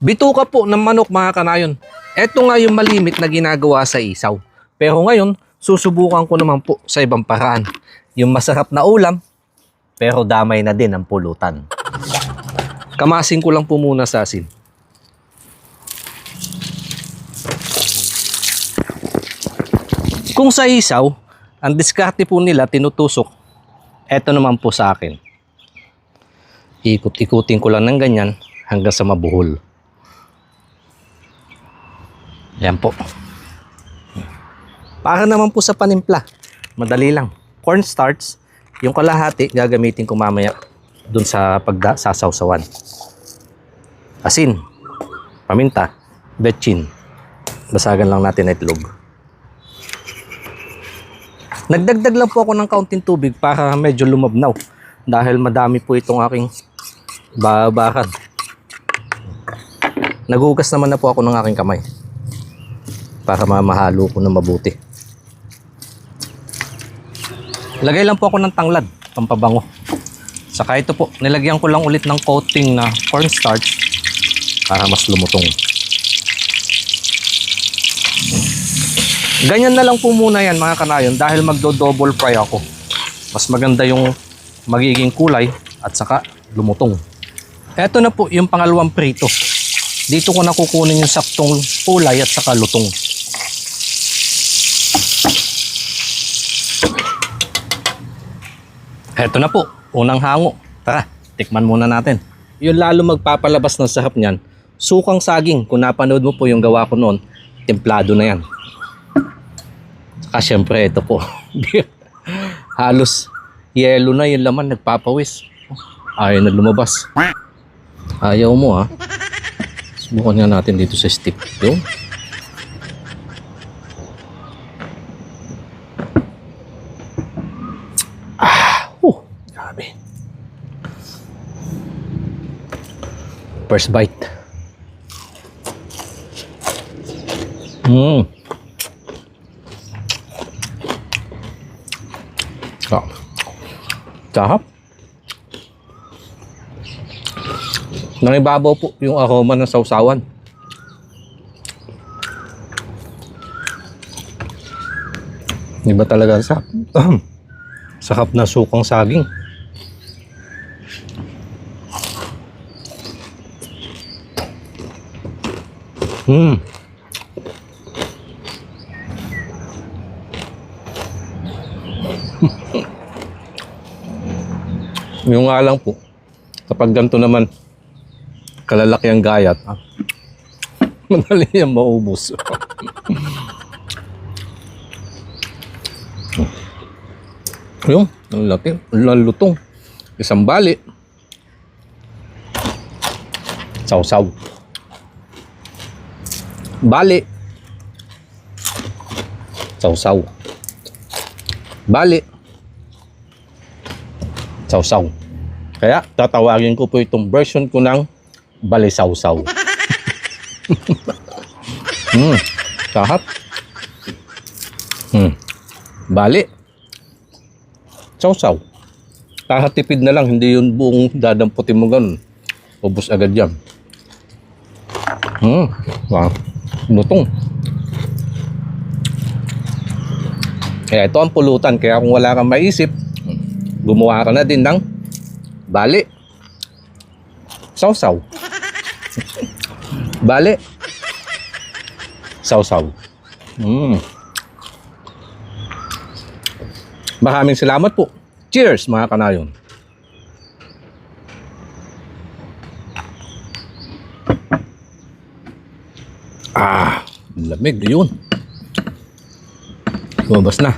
Bituka po ng manok mga kanayon. Ito nga yung malimit na ginagawa sa isaw. Pero ngayon, susubukan ko naman po sa ibang paraan. Yung masarap na ulam, pero damay na din ang pulutan. Kamasin ko lang po muna sa asin. Kung sa isaw, ang diskarte po nila tinutusok. Ito naman po sa akin. Ikot-ikutin ko lang ng ganyan hanggang sa mabuhol. Yan po. Para naman po sa panimpla. Madali lang. Cornstarch, yung kalahati gagamitin ko mamaya dun sa pagsasawsawan. Asin, paminta, betchin. Basagan lang natin na itlog. Nagdagdag lang po ako ng kaunting tubig para medyo lumabnaw. Dahil madami po itong aking babakan. Nagugas naman na po ako ng aking kamay. Para mamahalo ko na mabuti. Lagay lang po ako ng tanglad, pampabango. Saka ito po, nilagyan ko lang ulit ng coating na cornstarch para mas lumutong. Ganyan na lang po muna yan mga kanayon dahil magdo-double fry ako. Mas maganda yung magiging kulay at saka lumutong. Ito na po yung pangalawang prito. Dito ko nakukunin yung saktong kulay at saka lutong. Ito na po, unang hango. Tara, tikman muna natin. Yung lalo magpapalabas ng sarap niyan, sukang saging. Kung napanood mo po yung gawa ko noon, templado na yan. Saka syempre ito po. Halos yelo na yung laman, nagpapawis. Ayaw na lumabas. Ayaw mo ha. Subukan nga natin dito sa stick. Yung. Grabe. First bite. Sarap. Nangibabaw po yung aroma ng sausawan. Iba talaga sa sarap na sukang saging. Yung nga lang po, kapag ganito naman kalalaki ang gayat, madali yan maubos. Yung, ang laki, ang lutong. Isang bali. Sausaw. Bali. Sausaw. Bali. Sausaw. Kaya tatawagin ko po itong version ko ng balisawsaw. Sarap. Bali. Sausaw. Kakatipid na lang, hindi yung buong dadamputin mo ganun. Ubus agad yan. Wow. Lutong. Kaya ito ang pulutan. Kaya kung wala kang maisip, gumawa ka na din ng bali. Sausaw. Bali. Sausaw. Maraming salamat po. Cheers mga kanayon. Lamig yun. Lumabas na.